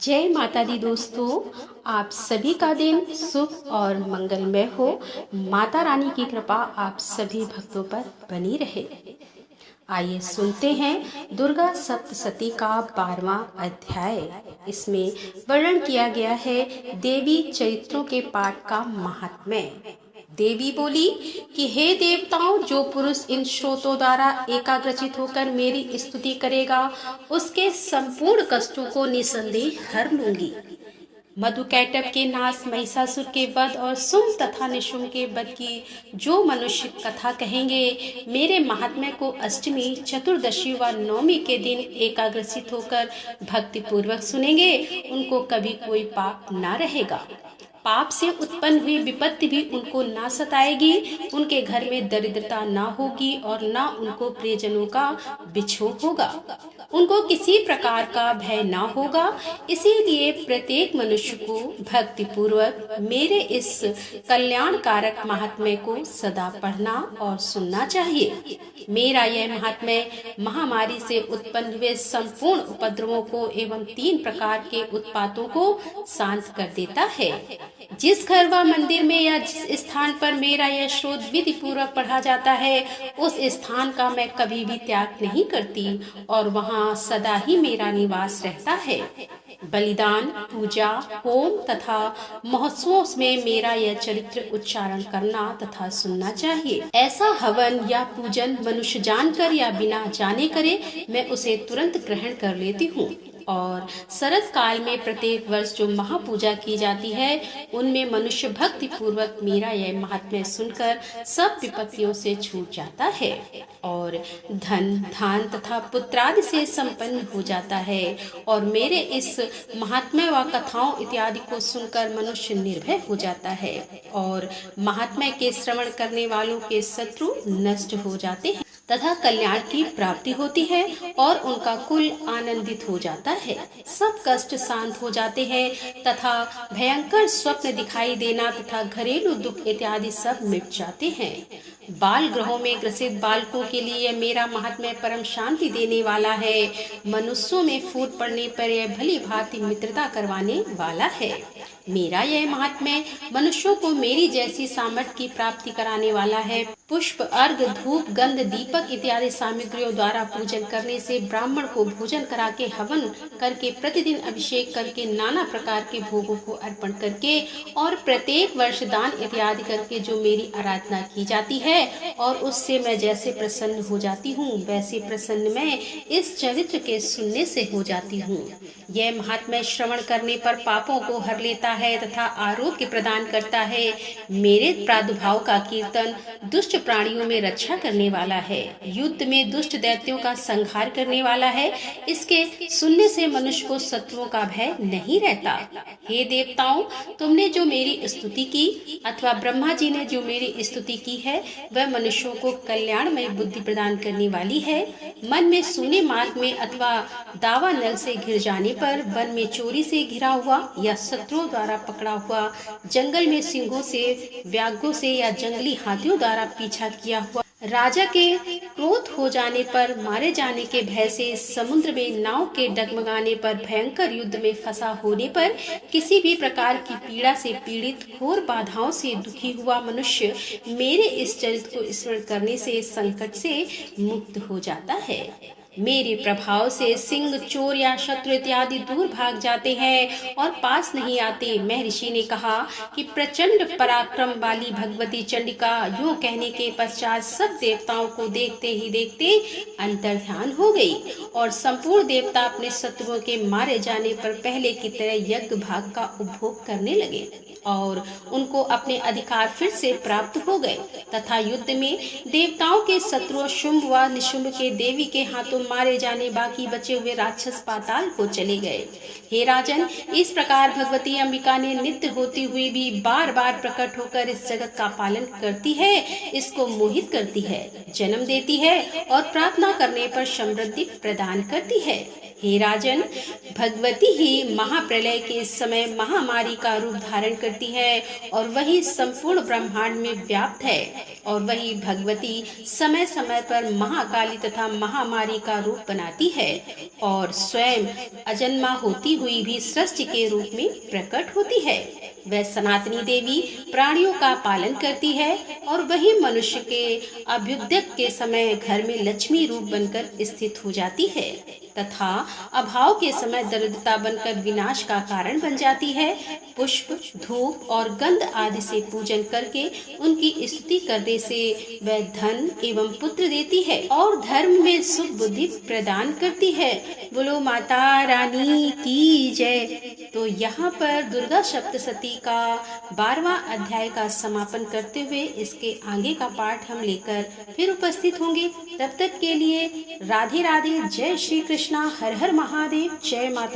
जय माता दी दोस्तों, आप सभी का दिन शुभ और मंगलमय हो। माता रानी की कृपा आप सभी भक्तों पर बनी रहे। आइए सुनते हैं दुर्गा सप्तशती का 12वां अध्याय। इसमें वर्णन किया गया है देवी चरित्रों के पाठ का महात्म्य। देवी बोली कि हे देवताओं, जो पुरुष इन श्रोतों द्वारा एकाग्रचित होकर मेरी स्तुति करेगा उसके संपूर्ण कष्टों को निसंदेह हर लूंगी। मधुकैटभ के नाश, महिषासुर के वध और शुंभ तथा निशुंभ के वध की जो मनुष्य कथा कहेंगे, मेरे महात्म्य को अष्टमी, चतुर्दशी व नवमी के दिन एकाग्रचित होकर भक्ति पूर्वक सुनेंगे, उनको कभी कोई पाप ना रहेगा। पाप से उत्पन्न हुई विपत्ति भी उनको ना सताएगी, उनके घर में दरिद्रता ना होगी और ना उनको प्रियजनों का विछोह होगा। उनको किसी प्रकार का भय ना होगा। इसीलिए प्रत्येक मनुष्य को भक्ति पूर्वक मेरे इस कल्याणकारक महात्म्य को सदा पढ़ना और सुनना चाहिए। मेरा यह महात्म्य महामारी से उत्पन्न हुए संपूर्ण उपद्रवों को एवं 3 प्रकार के उत्पातों को शांत कर देता है। जिस घर व मंदिर में या जिस स्थान पर मेरा यह श्रोत विधि पूर्वक पढ़ा जाता है, उस स्थान का मैं कभी भी त्याग नहीं करती और वहाँ सदा ही मेरा निवास रहता है। बलिदान, पूजा, होम तथा महोत्सवों में मेरा यह चरित्र उच्चारण करना तथा सुनना चाहिए। ऐसा हवन या पूजन मनुष्य जानकर या बिना जाने करे, मैं उसे तुरंत ग्रहण कर लेती हूँ। और शरद काल में प्रत्येक वर्ष जो महापूजा की जाती है, उनमें मनुष्य भक्ति पूर्वक मेरा यह महात्म्य सुनकर सब विपत्तियों से छूट जाता है और धन, धान तथा पुत्रादि से संपन्न हो जाता है। और मेरे इस महात्म्य व कथाओं इत्यादि को सुनकर मनुष्य निर्भय हो जाता है और महात्म्य के श्रवण करने वालों के शत्रु नष्ट हो जाते हैं तथा कल्याण की प्राप्ति होती है और उनका कुल आनंदित हो जाता है। सब कष्ट शांत हो जाते हैं तथा भयंकर स्वप्न दिखाई देना तथा घरेलू दुख इत्यादि सब मिट जाते हैं। बाल ग्रहों में ग्रसित बालकों के लिए यह मेरा महात्म्य परम शांति देने वाला है। मनुष्यों में फूट पड़ने पर यह भली भांति मित्रता करवाने वाला है। मेरा यह महात्म्य मनुष्यों को मेरी जैसी सामर्थ्य की प्राप्ति कराने वाला है। पुष्प, अर्घ, धूप, गंध, दीपक इत्यादि सामग्रियों द्वारा पूजन करने से, ब्राह्मण को भोजन करा के, हवन करके, प्रतिदिन अभिषेक करके, नाना प्रकार के भोगों को अर्पण करके और प्रत्येक वर्ष दान इत्यादि करके जो मेरी आराधना की जाती है और उससे मैं जैसे प्रसन्न हो जाती हूँ, वैसे प्रसन्न मैं इस चरित्र के सुनने से हो जाती हूँ। यह महात्म्य श्रवण करने पर पापों को हर लेता है तथा आरोग्य प्रदान करता है। मेरे प्रादुर्भाव का कीर्तन दुष्ट प्राणियों में रक्षा करने वाला है, युद्ध में दुष्ट दैत्यों का संहार करने वाला है। इसके सुनने से मनुष्य को शत्रुओं का भय नहीं रहता। हे देवताओं, तुमने जो मेरी स्तुति की अथवा ब्रह्मा जी ने जो मेरी स्तुति की है, वह मनुष्यों को कल्याणमय बुद्धि प्रदान करने वाली है। मन में सूने मार्ग में अथवा दावा नल से घिर जाने पर, वन में चोरी से घिरा हुआ या शत्रुओं द्वारा पकड़ा हुआ, जंगल में सिंहों से, व्याघ्रों से या जंगली हाथियों द्वारा पीछा किया हुआ, राजा के क्रोध हो जाने पर, मारे जाने के भय से, समुद्र में नाव के डगमगाने पर, भयंकर युद्ध में फंसा होने पर, किसी भी प्रकार की पीड़ा से पीड़ित, घोर बाधाओं से दुखी हुआ मनुष्य मेरे इस चरित्र को स्मरण करने से संकट से मुक्त हो जाता है। मेरे प्रभाव से सिंह, चोर या शत्रु इत्यादि दूर भाग जाते हैं और पास नहीं आते। महर्षि ने कहा कि प्रचंड पराक्रम वाली भगवती चंडिका यूं कहने के पश्चात सब देवताओं को देखते ही देखते अंतर्ध्यान हो गई और संपूर्ण देवता अपने शत्रुओं के मारे जाने पर पहले की तरह यज्ञ भाग का उपभोग करने लगे और उनको अपने अधिकार फिर से प्राप्त हो गए तथा युद्ध में देवताओं के शत्रु शुंभ व निशुंभ के देवी के हाथों मारे जाने बाकी बचे हुए राक्षस पाताल को चले गए। हे राजन, इस प्रकार भगवती अंबिका ने नित्य होती हुई भी बार बार प्रकट होकर इस जगत का पालन करती है, इसको मोहित करती है, जन्म देती है और प्रार्थना करने पर समृद्धि प्रदान करती है। हे राजन, भगवती ही महाप्रलय के समय महामारी का रूप धारण करती है और वही संपूर्ण ब्रह्मांड में व्याप्त है। और वही भगवती समय समय पर महाकाली तथा महामारी का रूप बनाती है और स्वयं अजन्मा होती हुई भी सृष्टि के रूप में प्रकट होती है। वह सनातनी देवी प्राणियों का पालन करती है और वही मनुष्य के अभ्युदय के समय घर में लक्ष्मी रूप बनकर स्थित हो जाती है तथा अभाव के समय दरिद्रता बनकर विनाश का कारण बन जाती है। पुष्प, धूप और गंध आदि से पूजन करके उनकी स्तुति करने से वह धन एवं पुत्र देती है और धर्म में सुख बुद्धि प्रदान करती है। बोलो माता रानी की जय। तो यहाँ पर दुर्गा सप्तशती का 12वां अध्याय का समापन करते हुए इसके आगे का पाठ हम लेकर फिर उपस्थित होंगे। तब तक के लिए राधे राधे, जय श्री कृष्णा, हर हर महादेव, जय माता।